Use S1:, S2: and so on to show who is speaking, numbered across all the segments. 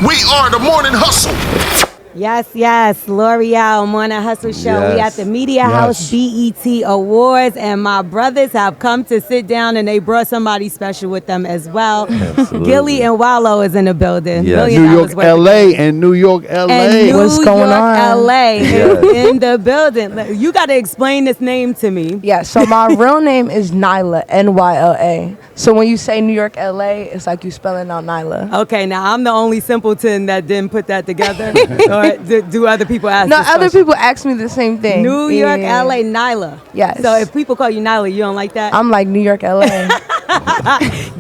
S1: We are the Morning Hustle.
S2: Yes, L'Oreal Morning Hustle Show.
S3: Yes.
S2: We at the Media House BET Awards, and my brothers have come to sit down, and they brought somebody special with them as well. Gillie and Wallo is in the building.
S3: Yes.
S4: New York, LA, and New York, LA.
S2: And
S5: What's going on?
S2: LA
S3: Yes.
S2: is in the building. You got to explain this name to me.
S5: Yeah, so my real name is Nyla, N-Y-L-A. So when you say New York, LA, it's like you spelling out Nyla.
S2: Okay, now I'm the only simpleton that didn't put that together. Or do other people ask?
S5: No,
S2: this
S5: other
S2: question?
S5: people ask me the same thing.
S2: New York,
S5: Yeah.
S2: LA, Nyla.
S5: Yes.
S2: So if people call you Nyla, you don't like that?
S5: I'm like New York, LA.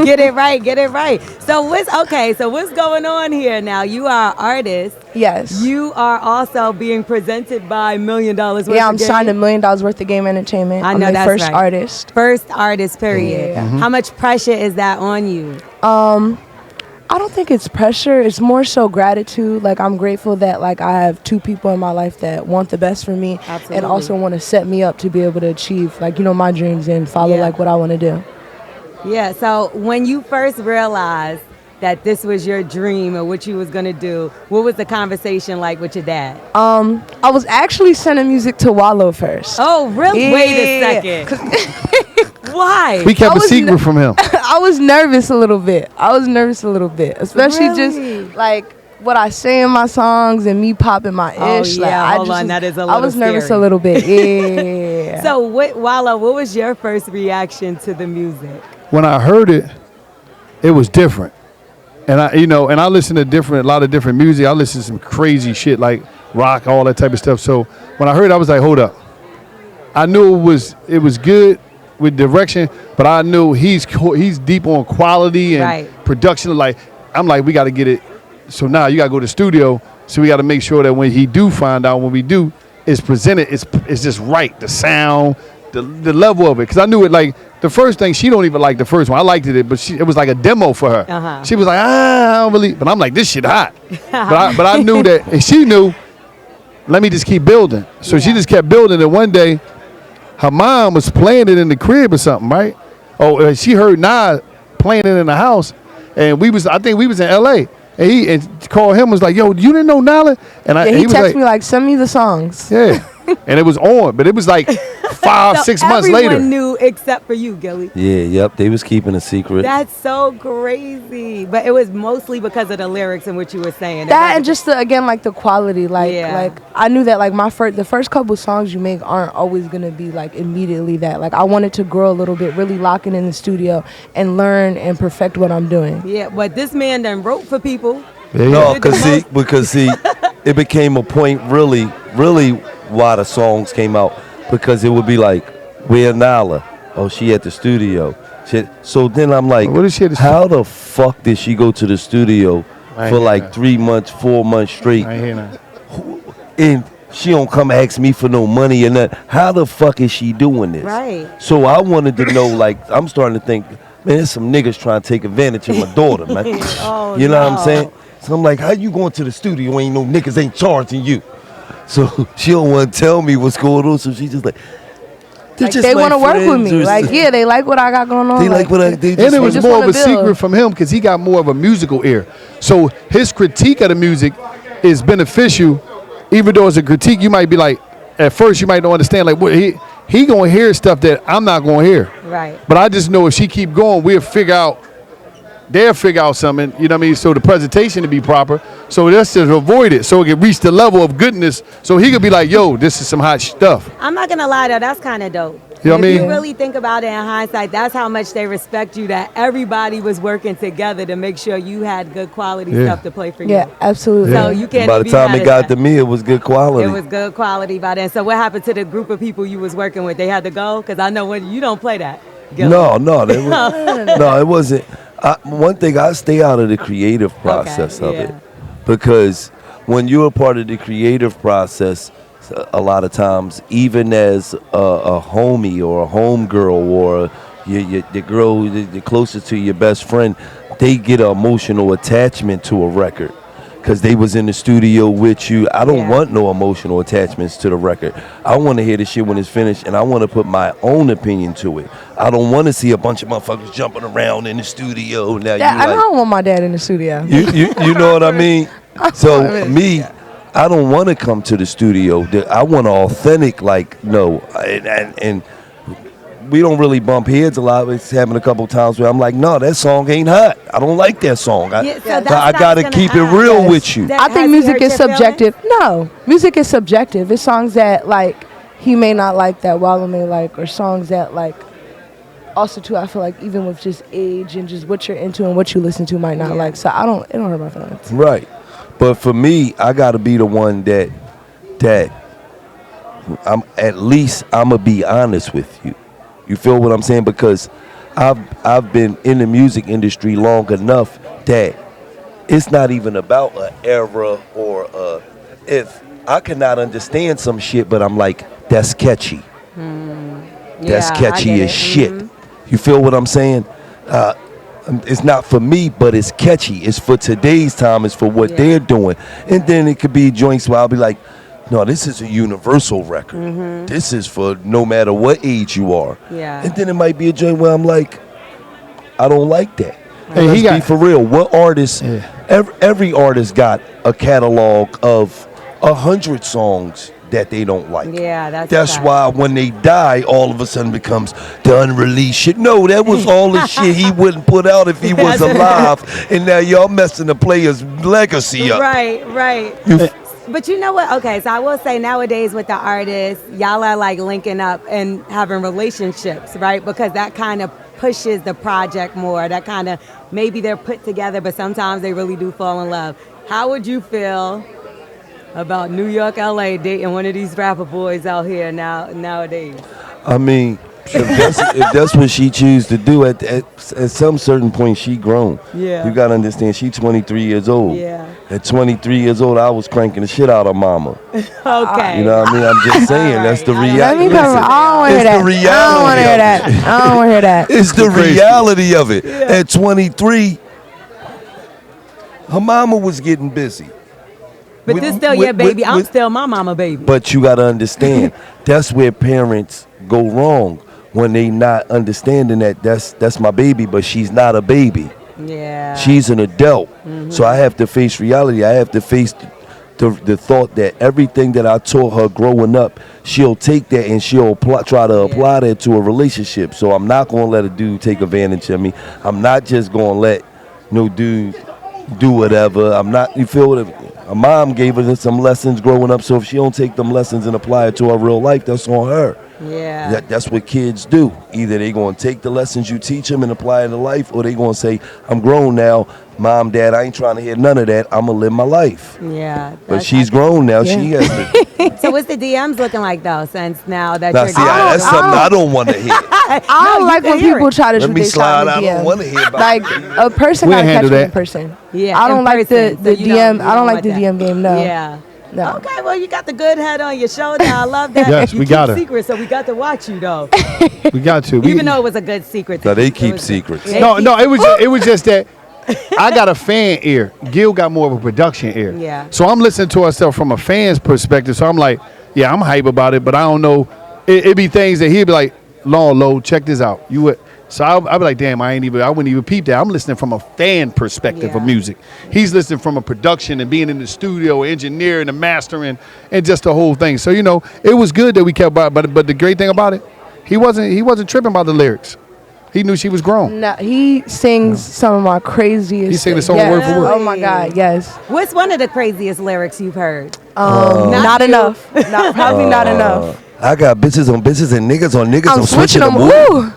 S2: Get it right. So what's going on here now? You are an artist.
S5: Yes.
S2: You are also being presented by $1 Million worth
S5: Yeah, I'm
S2: of game.
S5: signed $1 million worth of game entertainment.
S2: I
S5: I'm
S2: know
S5: the
S2: that's
S5: first
S2: right.
S5: artist.
S2: First artist, period.
S5: Yeah.
S2: How much pressure is that on you?
S5: I don't think it's pressure. It's more so gratitude. Like, I'm grateful that, like, I have two people in my life that want the best for me.
S2: Absolutely.
S5: And also want to set me up to be able to achieve, like, my dreams and follow,
S2: Yeah.
S5: like, what I want to do.
S2: Yeah, so when you first realized that this was your dream or what you was going to do, what was the conversation like with your dad?
S5: I was actually sending music to Wallo first.
S2: Oh, really?
S5: Yeah.
S2: Wait a second. Why?
S4: We kept
S5: I
S4: a
S5: was
S4: secret from him.
S5: I was nervous a little bit. Especially
S2: Really?
S5: just, like, what I say in my songs and me popping my ish.
S2: Oh,
S5: like,
S2: yeah,
S5: I
S2: hold
S5: just
S2: on, that is a
S5: I
S2: little
S5: was nervous
S2: scary.
S5: a little bit. Yeah.
S2: So, Wallo, what was your first reaction to the music?
S4: When I heard it, it was different. And I listen to a lot of different music. I listen to some crazy shit like rock, all that type of stuff. So when I heard it, I was like, hold up. I knew it was good with direction, but I knew he's deep on quality and
S2: Right.
S4: production. Like, I'm like, we got to get it. So now you got to go to the studio. So we got to make sure that when he do find out, when we do, it's presented, it's just right. The sound, the level of it. Because I knew it, like, the first thing, she don't even like the first one. I liked it, but it was like a demo for her.
S2: Uh-huh.
S4: She was like, I don't really, but I'm like, this shit hot. but I knew that, and she knew, let me just keep building. So she just kept building, and one day, her mom was playing it in the crib or something, right? Oh, she heard Nas playing it in the house, and I think we was in L.A., and he called him, was like, yo, you didn't know Nala? And
S5: He
S4: was
S5: texted me like, send me the songs.
S4: yeah. And it was on, but it was like 6 months later.
S2: Everyone knew except for you, Gillie.
S3: Yeah, yep. They was keeping a secret.
S2: That's so crazy. But it was mostly because of the lyrics and what you were saying.
S5: That and just the quality, like
S2: Yeah.
S5: like I knew that like the first couple songs you make aren't always gonna be like immediately that. Like I wanted to grow a little bit, really lock in the studio and learn and perfect what I'm doing.
S2: Yeah, but this man done wrote for people.
S3: No,
S2: Did the
S3: because it became a point really why the songs came out, because it would be like, where Nala? Oh, she at the studio. So then I'm like,
S4: What is she at the
S3: how the fuck did she go to the studio
S4: I ain't
S3: for
S4: hear
S3: like
S4: that.
S3: 3 months, 4 months straight,
S4: I ain't hear that.
S3: and she don't come ask me for no money and that? How the fuck is she doing this?
S2: Right.
S3: So I wanted to know, like, I'm starting to think, man, there's some niggas trying to take advantage of my daughter, man.
S2: Oh,
S3: You know what
S2: no.
S3: I'm saying? So I'm like, how you going to the studio? Ain't no niggas ain't charging you. So she don't want to tell me what's going on. So she's just like,
S5: Like,
S3: just
S5: they
S3: my
S5: want to work with
S3: friends
S5: me.
S3: or
S5: Like,
S3: something.
S5: yeah, they like what I got going on.
S3: They like what I they
S4: And it was
S5: just
S4: more of
S5: wanna
S4: a
S5: build.
S4: secret from him because he got more of a musical ear. So his critique of the music is beneficial, even though it's a critique. You might be like, at first you might not understand, like, what he gonna hear stuff that I'm not gonna hear.
S2: Right.
S4: But I just know if she keep going, they'll figure out something, you know what I mean? So the presentation to be proper. So that's to avoid it. So it can reach the level of goodness. So he could be like, yo, this is some hot stuff.
S2: I'm not going to lie, though. That's kind of dope.
S4: You know what I
S2: If
S4: mean?
S2: you really think about it in hindsight, that's how much they respect you, that everybody was working together to make sure you had good quality
S4: Yeah.
S2: stuff to play for you.
S5: Yeah, absolutely.
S2: So you can't
S3: by the
S2: be
S3: time
S2: mad
S3: it
S2: at
S3: got
S2: that.
S3: to me, it was good quality.
S2: It was good quality by then. So what happened to the group of people you was working with? They had to go? Because I know when you don't play that. Gillie.
S3: No, it wasn't. One thing, I stay out of the creative process of
S2: yeah.
S3: it, because when you're a part of the creative process, a lot of times, even as a homie or a homegirl or the girl, the closest to your best friend, they get an emotional attachment to a record. because they was in the studio with you. I don't
S2: Yeah.
S3: want no emotional attachments to the record. I want to hear the shit when it's finished, and I want to put my own opinion to it. I don't want to see a bunch of motherfuckers jumping around in the studio. Now
S5: Yeah,
S3: you
S5: I
S3: like,
S5: don't want my dad in the studio.
S3: you know what I mean? So me, I don't want to come to the studio. I want an authentic, like, no, and we don't really bump heads a lot. It's happened a couple times where I'm like, no, that song ain't hot. I don't like that song.
S2: Yeah, so
S3: I
S2: that's
S3: got to
S2: gonna
S3: keep it
S2: ask.
S3: real
S5: Yes.
S3: with you.
S2: That-
S5: I
S2: has
S5: think
S2: he
S5: music
S2: hurt
S5: is
S2: your feelings?
S5: subjective. No, music is subjective. It's songs that like he may not like that Wallo may like, or songs that like. Also, too, I feel like even with just age and just what you're into and what you listen to might not
S2: Yeah.
S5: like. So it don't hurt my feelings.
S3: Right. But for me, I got to be the one that I'm going to be honest with you. You feel what I'm saying? Because I've been in the music industry long enough that it's not even about an era or if I cannot understand some shit, but I'm like, that's catchy. That's
S2: Yeah, I
S3: catchy
S2: get
S3: as
S2: it.
S3: shit.
S2: Mhm.
S3: You feel what I'm saying? It's not for me, but it's catchy. It's for today's time. It's for what
S2: Yeah.
S3: they're doing. And then it could be joints where I'll be like, no, this is a universal record. This is for no matter what age you are.
S2: Yeah.
S3: And then it might be a joint where I'm like, I don't like that.
S4: Hey,
S3: Let's
S4: he
S3: be
S4: got-
S3: for real. What artist?
S4: Yeah.
S3: Every artist got a catalog of 100 songs that they don't like.
S2: Yeah, that's
S3: That's
S2: fact.
S3: why when they die, all of a sudden becomes the unreleased shit. No, that was all the shit he wouldn't put out if he was alive. And now y'all messing the player's legacy up.
S2: Right.
S3: You-
S2: But you know what? Okay, so I will say nowadays with the artists, y'all are like linking up and having relationships, right? Because that kind of pushes the project more. That kind of, maybe they're put together, but sometimes they really do fall in love. How would you feel about New York, LA dating one of these rapper boys out here nowadays?
S3: I mean, if that's what she choose to do, at some certain point, she grown.
S2: Yeah.
S3: You got to understand, she 23 years old.
S2: Yeah.
S3: At 23 years old, I was cranking the shit out of mama.
S2: Okay.
S3: You know what I mean? I'm just saying, that's the
S2: All right.
S5: Let
S3: reality.
S5: me come. I don't want to hear
S3: It's
S5: that.
S3: the reality
S5: I don't want to hear
S3: of
S5: that. I don't want to hear that.
S3: It's the
S4: Crazy.
S3: reality of it. At 23, her mama was getting busy.
S2: But
S3: With-
S2: this still
S3: with-
S2: your baby.
S3: with-
S2: I'm
S3: with-
S2: still my mama baby.
S3: But you got to understand, that's where parents go wrong when they not understanding that that's my baby, but she's not a baby.
S2: Yeah.
S3: She's an adult. So I have to face reality. I have to face the thought that everything that I taught her growing up, she'll take that and she'll try to apply that to a relationship. So I'm not going to let a dude take advantage of me. I'm not just going to let no dude do whatever. I'm not, you feel what? Her mom gave her some lessons growing up, so if she don't take them lessons and apply it to her real life, that's on her.
S2: Yeah.
S3: That's what kids do. Either they going to take the lessons you teach them and apply it to life, or they going to say, I'm grown now. Mom, Dad, I ain't trying to hear none of that. I'm going to live my life.
S2: Yeah.
S3: But
S2: that's-
S3: she's grown now. She has to.
S2: So what's the DMs looking like though? Since now that
S3: Now,
S2: you're
S3: see, that's something I don't want to hear.
S5: I
S2: No,
S5: don't
S2: you
S5: like
S2: can
S5: when
S2: hear
S5: people
S2: it.
S5: try to
S3: Let
S5: shoot
S3: me
S5: their
S3: slide.
S5: shot
S3: I
S5: in
S3: don't
S5: DM.
S3: want to hear about
S5: Like a person
S4: We'll
S5: gotta catch
S4: handle
S5: me
S4: that.
S5: in person.
S2: Yeah.
S5: I don't
S2: in
S5: like
S2: person,
S5: the
S2: so you
S5: DM.
S2: don't- you
S5: I don't like
S2: want
S5: the
S2: that.
S5: DM game. No.
S2: Yeah.
S5: No.
S2: Okay, well you got the good head on your shoulder. I love that.
S4: Yes,
S2: you
S4: we
S2: keep
S4: got her.
S2: secrets, so we got to watch you though.
S4: We got to.
S2: Even though it was a good secret. to
S3: No, they
S2: It
S3: keep
S2: was-
S3: secrets.
S2: they
S4: No,
S2: keep-
S4: no, it was just that I got a fan ear. Gil got more of a production ear.
S2: Yeah.
S4: So I'm listening to herself from a fan's perspective. So I'm like, yeah, I'm hype about it, but I don't know. It be things that he'd be like, Low, check this out. You would. So I'll be like, damn, I wouldn't even peep that. I'm listening from a fan perspective of
S2: Yeah.
S4: music. He's listening from a production and being in the studio, engineering and mastering, and just the whole thing. So it was good that we kept, but the great thing about it, he wasn't tripping about the lyrics. He knew she was grown.
S5: No, he sings some of my craziest.
S4: He sang the
S5: things.
S4: song
S5: Yes.
S4: word for word.
S5: Oh my God, yes.
S2: What's one of the craziest lyrics you've heard?
S5: Not
S2: you.
S5: enough. Probably not enough.
S3: I got bitches on bitches and niggas on niggas.
S5: I'm switching them.
S3: Woo.
S5: Woo.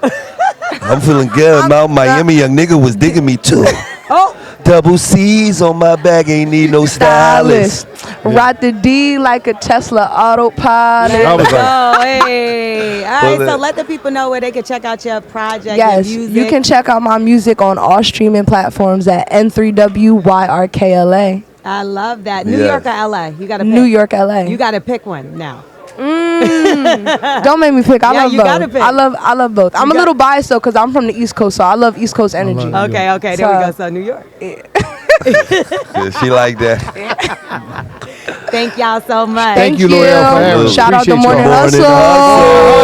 S3: I'm feeling good. About Miami young nigga was digging me too.
S2: Oh,
S3: Double C's on my back, ain't need no stylist.
S5: Ride the D like a Tesla autopilot.
S4: I was like,
S2: oh, hey. All right,
S3: Well,
S2: so let the people know where they can check out your project,
S5: Yes,
S2: your music.
S5: you can check out my music on all streaming platforms at N3WYRKLA.
S2: I love that. New
S3: Yes.
S2: York or LA? You got to pick.
S5: New York, LA.
S2: You got to pick one now.
S5: Don't make me pick. I
S2: Yeah,
S5: love
S2: you
S5: both.
S2: gotta pick.
S5: I love both. I'm a
S2: got-
S5: little biased though because I'm from the East Coast, so I love East Coast energy.
S4: love-
S2: Okay, there we
S5: So-
S2: go. So New York.
S3: She like that.
S2: Thank y'all so much.
S4: Thank you, L'Oreal, for having us.
S5: Shout out the
S4: Appreciate
S5: Morning
S4: y'all.
S5: Hustle.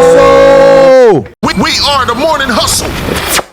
S4: Hustle.
S1: We are the Morning Hustle.